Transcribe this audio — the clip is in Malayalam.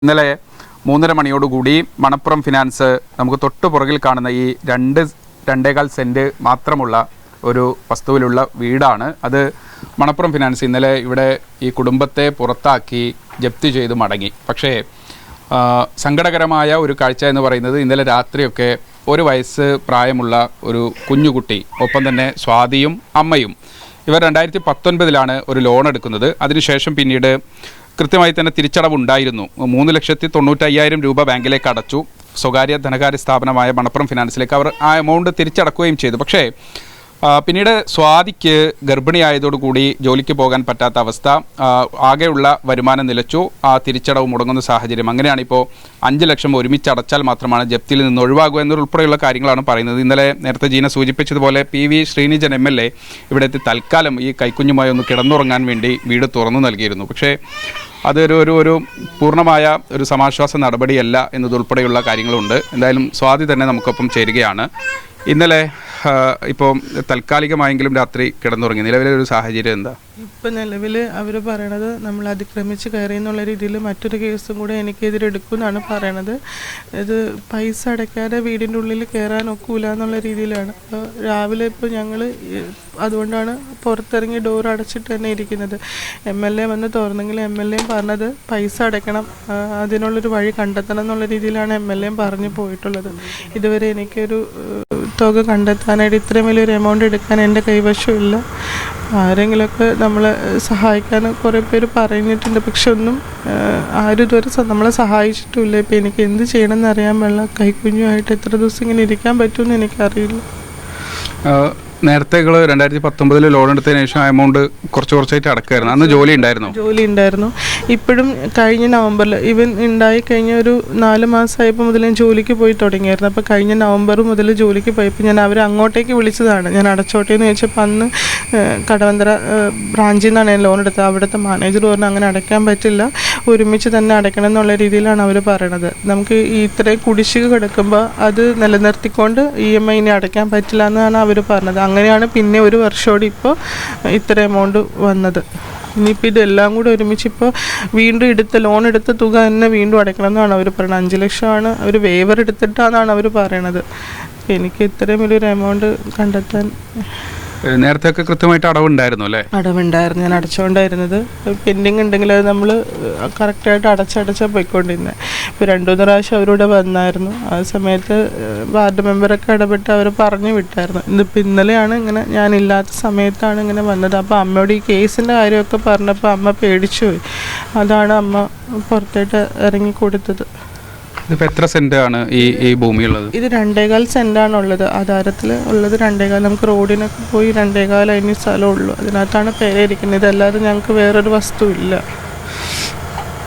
ഇന്നലെ 3:30 മണിയോടുകൂടി മണപ്പുറം ഫിനാൻസ് നമുക്ക് തൊട്ട് പുറകിൽ കാണുന്ന ഈ 2.25 സെൻറ്റ് മാത്രമുള്ള ഒരു വസ്തുവിലുള്ള വീടാണ്. അത് മണപ്പുറം ഫിനാൻസ് ഇന്നലെ ഇവിടെ ഈ കുടുംബത്തെ പുറത്താക്കി ജപ്തി ചെയ്ത് മടങ്ങി. പക്ഷേ സങ്കടകരമായ ഒരു കാഴ്ച എന്ന് പറയുന്നത് ഇന്നലെ രാത്രിയൊക്കെ 1 വയസ്സ് പ്രായമുള്ള ഒരു കുഞ്ഞുകുട്ടി, ഒപ്പം തന്നെ സ്വാതിയും അമ്മയും, ഇവർ 2019 ഒരു ലോൺ എടുക്കുന്നത്. അതിനുശേഷം പിന്നീട് കൃത്യമായി തന്നെ തിരിച്ചടവുണ്ടായിരുന്നു. 3,95,000 രൂപ ബാങ്കിലേക്ക് അടച്ചു. സ്വകാര്യ ധനകാര്യ സ്ഥാപനമായ മണപ്പുറം ഫിനാൻസിലേക്ക് അവർ ആ എമൗണ്ട് തിരിച്ചടക്കുകയും ചെയ്തു. പക്ഷേ പിന്നീട് സ്വാതിക്ക് ഗർഭിണിയായതോടുകൂടി ജോലിക്ക് പോകാൻ പറ്റാത്ത അവസ്ഥ, ആകെയുള്ള വരുമാനം നിലച്ചു, ആ തിരിച്ചടവ് മുടങ്ങുന്ന സാഹചര്യം. അങ്ങനെയാണ് ഇപ്പോൾ 5 ലക്ഷം ഒരുമിച്ച് അടച്ചാൽ മാത്രമാണ് ജപ്തിയിൽ നിന്ന് ഒഴിവാകുക എന്നതുൾപ്പെടെയുള്ള കാര്യങ്ങളാണ് പറയുന്നത്. ഇന്നലെ നേരത്തെ ജീന സൂചിപ്പിച്ചതുപോലെ PV ശ്രീനിജൻ MLA ഇവിടെ എത്തി തൽക്കാലം ഈ കൈക്കുഞ്ഞുമായി ഒന്ന് കിടന്നുറങ്ങാൻ വേണ്ടി വീട് തുറന്നു നൽകിയിരുന്നു. പക്ഷേ അതൊരു പൂർണ്ണമായ ഒരു സമാശ്വാസ നടപടിയല്ല എന്നതുൾപ്പെടെയുള്ള കാര്യങ്ങളുണ്ട്. എന്തായാലും സ്വാതി തന്നെ നമുക്കൊപ്പം ചേരുകയാണ്. ഇന്നലെ ഇപ്പോൾ താൽക്കാലികമായെങ്കിലും രാത്രി കിടന്നുറങ്ങി. നിലവിലെ ഒരു സാഹചര്യം എന്താ? ഇപ്പം നിലവിൽ അവർ പറയണത് നമ്മൾ അതിക്രമിച്ച് കയറി എന്നുള്ള രീതിയിൽ മറ്റൊരു കേസും കൂടെ എനിക്കെതിരെ എടുക്കുമെന്നാണ് പറയണത്. ഇത് പൈസ അടയ്ക്കാതെ വീടിൻ്റെ ഉള്ളിൽ കയറാൻ ഒക്കൂല എന്നുള്ള രീതിയിലാണ്. അപ്പോൾ രാവിലെ ഇപ്പോൾ ഞങ്ങൾ അതുകൊണ്ടാണ് പുറത്തിറങ്ങി ഡോർ അടച്ചിട്ട് തന്നെ ഇരിക്കുന്നത്. MLA വന്ന് തുറന്നെങ്കിൽ MLA പറഞ്ഞത് പൈസ അടയ്ക്കണം, അതിനുള്ളൊരു വഴി കണ്ടെത്തണം എന്നുള്ള രീതിയിലാണ് MLA പറഞ്ഞു പോയിട്ടുള്ളത്. ഇതുവരെ എനിക്കൊരു തുക കണ്ടെത്താനായിട്ട് ഇത്രയും വലിയൊരു എമൗണ്ട് എടുക്കാൻ എൻ്റെ കൈവശമില്ല. ആരെങ്കിലുമൊക്കെ നമ്മളെ സഹായിക്കാൻ കുറേ പേര് പറഞ്ഞിട്ടുണ്ട്, പക്ഷെ ഒന്നും ആരും ഇതുവരെ നമ്മളെ സഹായിച്ചിട്ടുമില്ല. ഇപ്പം എനിക്ക് എന്ത് ചെയ്യണമെന്ന് അറിയാൻ പാടില്ല. കൈക്കുഞ്ഞുമായിട്ട് എത്ര ദിവസം ഇങ്ങനെ ഇരിക്കാൻ പറ്റുമെന്ന് എനിക്കറിയില്ല. നേരത്തെ 2019 ലോൺ എടുത്തതിന് ശേഷം എമൗണ്ട് കുറച്ചായിട്ട് അടക്കുമായിരുന്നു. അന്ന് ജോലി ഉണ്ടായിരുന്നു. ഇപ്പോഴും കഴിഞ്ഞ നവംബറിൽ ഇവൻ ഉണ്ടായി കഴിഞ്ഞ ഒരു 4 മാസമായപ്പോൾ മുതൽ ഞാൻ ജോലിക്ക് പോയി തുടങ്ങിയായിരുന്നു. അപ്പോൾ കഴിഞ്ഞ നവംബർ മുതൽ ജോലിക്ക് പോയപ്പോൾ ഞാൻ അവർ അങ്ങോട്ടേക്ക് വിളിച്ചതാണ്. ഞാൻ അടച്ചോട്ടെ എന്ന് ചോദിച്ചപ്പോൾ അന്ന് കടവന്തര ബ്രാഞ്ചിൽ നിന്നാണ് ഞാൻ ലോൺ എടുത്തത്. അവിടുത്തെ മാനേജർ പറഞ്ഞു അങ്ങനെ അടയ്ക്കാൻ പറ്റില്ല, ഒരുമിച്ച് തന്നെ അടയ്ക്കണം എന്നുള്ള രീതിയിലാണ് അവർ പറയണത്. നമുക്ക് ഈ ഇത്രയും കുടിശ്ശിക കിടക്കുമ്പോൾ അത് നിലനിർത്തിക്കൊണ്ട് EMI ഇനി അടയ്ക്കാൻ പറ്റില്ല എന്നാണ് അവർ പറഞ്ഞത്. അങ്ങനെയാണ് പിന്നെ ഒരു വർഷത്തോടെ ഇപ്പോൾ ഇത്ര എമൗണ്ട് വന്നത്. ഇനിയിപ്പോൾ ഇതെല്ലാം കൂടെ ഒരുമിച്ച് ഇപ്പോൾ വീണ്ടും ലോൺ എടുത്ത തുക തന്നെ വീണ്ടും അടയ്ക്കണം എന്നാണ് അവർ പറയുന്നത്. 5 ലക്ഷമാണ് അവർ വേവർ എടുത്തിട്ടാണെന്നാണ് അവർ പറയണത്. എനിക്ക് ഇത്രയും വലിയൊരു എമൗണ്ട് കണ്ടെത്താൻ നേരത്തെ കൃത്യമായിട്ട് അടവുണ്ടായിരുന്നു അല്ലേ? അടവുണ്ടായിരുന്നു, ഞാൻ അടച്ചുകൊണ്ടായിരുന്നത്. പെൻഡിങ് ഉണ്ടെങ്കിൽ അത് നമ്മൾ കറക്റ്റായിട്ട് അടച്ചാൽ പോയിക്കൊണ്ടിരുന്നത്. ഇപ്പോൾ 2-3 പ്രാവശ്യം അവരോട് വന്നായിരുന്നു. ആ സമയത്ത് വാർഡ് മെമ്പറൊക്കെ ഇടപെട്ട് അവർ പറഞ്ഞു വിട്ടായിരുന്നു. ഇതിപ്പോൾ ഇന്നലെയാണ് ഇങ്ങനെ, ഞാനില്ലാത്ത സമയത്താണ് ഇങ്ങനെ വന്നത്. അപ്പോൾ അമ്മയോട് ഈ കേസിൻ്റെ കാര്യമൊക്കെ പറഞ്ഞപ്പോൾ അമ്മ പേടിച്ചു പോയി. അതാണ് അമ്മ പുറത്തേട്ട് ഇറങ്ങി കൊടുത്തത്. ഇതിപ്പോൾ എത്ര സെൻറ്റാണ് ഈ ഭൂമിയുള്ളത്? ഇത് 2.25 സെൻറ്റാണുള്ളത്. ആധാരത്തിൽ ഉള്ളത് 2.25. നമുക്ക് റോഡിനൊക്കെ പോയി 2.25 അതിന് സ്ഥലമുള്ളൂ. അതിനകത്താണ് പേരിരിക്കുന്നത്. ഇതല്ലാതെ ഞങ്ങൾക്ക് വേറൊരു വസ്തു ഇല്ല.